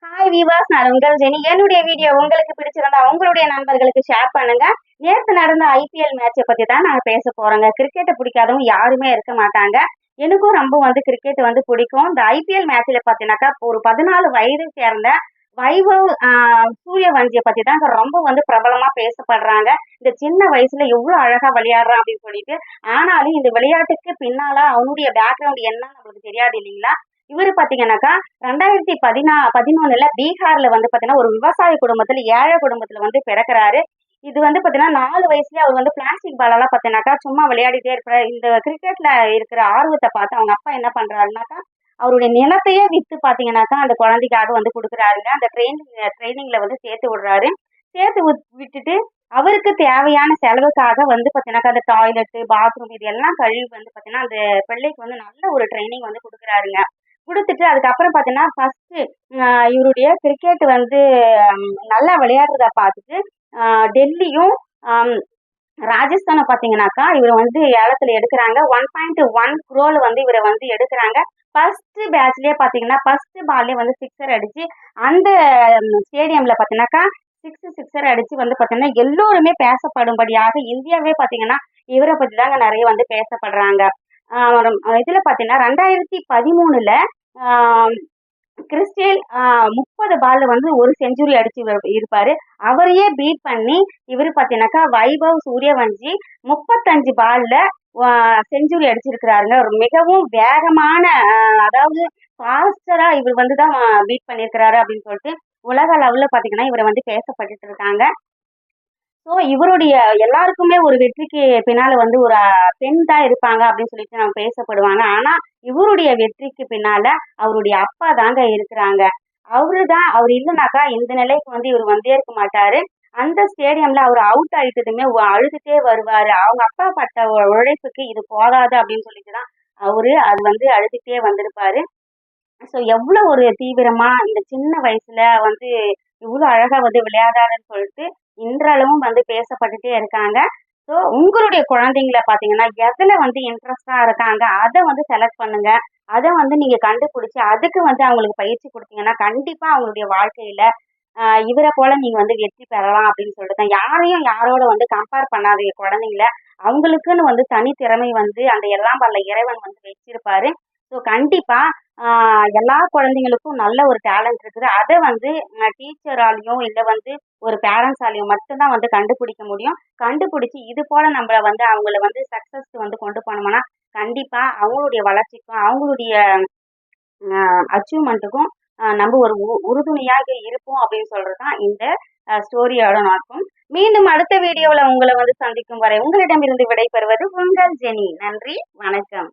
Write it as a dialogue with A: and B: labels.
A: Hi viewers, நான் உங்கள் Jenny. என்னுடைய வீடியோ உங்களுக்கு பிடிச்சிருந்தா உங்களுடைய நண்பர்களுக்கு ஷேர் பண்ணுங்க. நேற்று நடந்த ஐபிஎல் மேட்சை பத்தி தான் நாங்க பேச போறோங்க. கிரிக்கெட்டை பிடிக்காதவங்க யாருமே இருக்க மாட்டாங்க. எனக்கும் ரொம்ப கிரிக்கெட் பிடிக்கும். இந்த ஐபிஎல் மேட்ச்ல பாத்தீங்கன்னாக்கா ஒரு 14 வயது சேர்ந்த வைபவ் சூரியவன்சியை பத்தி தான் ரொம்ப பிரபலமா பேசப்படுறாங்க. இந்த சின்ன வயசுல எவ்வளவு அழகா விளையாடுறான் அப்படின்னு சொல்லிட்டு. ஆனாலும் இந்த விளையாட்டுக்கு பின்னால அவனுடைய பேக்ரவுண்ட் என்ன நம்மளுக்கு தெரியாது இல்லைங்களா. இவரு பாத்தீங்கன்னாக்கா 2011 பீகார்ல பாத்தீங்கன்னா ஒரு விவசாய குடும்பத்துல, ஏழை குடும்பத்துல பிறக்கிறாரு. இது பாத்தீங்கன்னா 4 வயசுலயே அவர் பிளாஸ்டிக் பாலெல்லாம் பாத்தீங்கன்னாக்கா சும்மா விளையாடிட்டே இருக்கிற இந்த கிரிக்கெட்ல இருக்கிற ஆர்வத்தை பார்த்து அவங்க அப்பா என்ன பண்றாருனாக்கா அவருடைய நிலத்தையே வித்து பாத்தீங்கன்னாக்கா அந்த குழந்தைக்காக கொடுக்குறாருங்க. அந்த ட்ரைனிங்ல சேர்த்து விடுறாரு. சேர்த்து விட்டுட்டு அவருக்கு தேவையான செலவுக்காக பாத்தீங்கன்னாக்கா அந்த டாய்லெட், பாத்ரூம் இது எல்லாம் கழுவி பாத்தீங்கன்னா அந்த பிள்ளைக்கு நல்ல ஒரு ட்ரைனிங் கொடுக்குறாருங்க. குடுத்துட்டு அதுக்கப்புறம் பார்த்தீங்கன்னா, ஃபர்ஸ்ட்டு இவருடைய கிரிக்கெட் நல்லா விளையாடுறத பார்த்துட்டு, டெல்லியும், ராஜஸ்தானும் பார்த்தீங்கன்னாக்கா, இவர ஏலத்துல எடுக்குறாங்க. 1.1 crore இவர எடுக்குறாங்க. ஃபர்ஸ்ட்டு பேட்ச்லயே பார்த்தீங்கன்னா, ஃபர்ஸ்ட்டு பால்லயே சிக்ஸர் அடிச்சு, அந்த ஸ்டேடியம்ல பார்த்தீங்கன்னாக்கா, சிக்ஸர் அடிச்சு பார்த்தீங்கன்னா, எல்லோருமே பேசப்படும்படியாக இந்தியாவே பார்த்தீங்கன்னா, இவர பத்தி தாங்க நிறைய பேசப்படுறாங்க. இதுல பாத்தீங்கன்னா 2013 கிறிஸ்டேல் 30 பால்ல ஒரு செஞ்சுரி அடிச்சு இருப்பாரு. அவரையே பீட் பண்ணி இவரு பாத்தீங்கன்னாக்கா வைபவ் சூரியவன்சி 35 பால்ல செஞ்சுரி அடிச்சிருக்கிறாருங்க. ஒரு மிகவும் வேகமான அதாவது ஃபாஸ்டரா இவர் தான் பீட் பண்ணியிருக்கிறாரு அப்படின்னு சொல்லிட்டு உலக அளவுல பாத்தீங்கன்னா இவரை பேசப்பட்டுட்டு இருக்காங்க. ஸோ இவருடைய எல்லாருக்குமே ஒரு வெற்றிக்கு பின்னால ஒரு பெண் தான் இருப்பாங்க அப்படின்னு சொல்லிட்டு நம்ம பேசப்படுவாங்க. ஆனா இவருடைய வெற்றிக்கு பின்னால அவருடைய அப்பா தாங்க இருக்கிறாங்க. அவர் இல்லைனாக்கா இந்த நிலைக்கு இவர் இருக்க மாட்டாரு. அந்த ஸ்டேடியம்ல அவர் அவுட் ஆயிட்டதுமே அழுதுட்டே வருவாரு. அவங்க அப்பா பட்ட உழைப்புக்கு இது போதாது அப்படின்னு சொல்லிட்டு தான் அவரு அது அழுதுட்டே வந்திருப்பாரு. ஸோ எவ்வளவு ஒரு தீவிரமா இந்த சின்ன வயசுல இவ்வளவு அழகா விளையாடாருன்னு சொல்லிட்டு இன்றளவும் பேசப்பட்டுட்டே இருக்காங்க. ஸோ உங்களுடைய குழந்தைங்கள பாத்தீங்கன்னா எதுல இன்ட்ரெஸ்டா இருக்காங்க அதை செலக்ட் பண்ணுங்க. அதை நீங்க கண்டுபிடிச்சு அதுக்கு அவங்களுக்கு பயிற்சி கொடுத்தீங்கன்னா கண்டிப்பா அவங்களுடைய வாழ்க்கையில இவரை போல நீங்க வெற்றி பெறலாம் அப்படின்னு சொல்லிட்டு தான். யாரையும் யாரோட கம்பேர் பண்ணாதீங்க குழந்தைங்கள. அவங்களுக்குன்னு தனித்திறமை அந்த எல்லாம் வல்ல இறைவன் வச்சிருப்பாரு. ஸோ கண்டிப்பா எல்லா குழந்தைங்களுக்கும் நல்ல ஒரு டேலண்ட் இருக்குது. அதை டீச்சராலையும் இல்லை ஒரு பேரண்ட்ஸாலையும் மட்டும்தான் கண்டுபிடிக்க முடியும். கண்டுபிடிச்சு இது போல நம்ம அவங்கள சக்சஸ் கொண்டு போனோம்னா கண்டிப்பா அவங்களுடைய வளர்ச்சிக்கும் அவங்களுடைய அச்சீவ்மெண்ட்டுக்கும் நம்ம ஒரு உறுதுணையாக இருப்போம் அப்படின்னு சொல்றதுதான் இந்த ஸ்டோரியோட நோக்கம். மீண்டும் அடுத்த வீடியோவில் உங்களை சந்திக்கும் வரை உங்களிடமிருந்து விடைபெறுவது உங்கள் ஜெனி. நன்றி, வணக்கம்.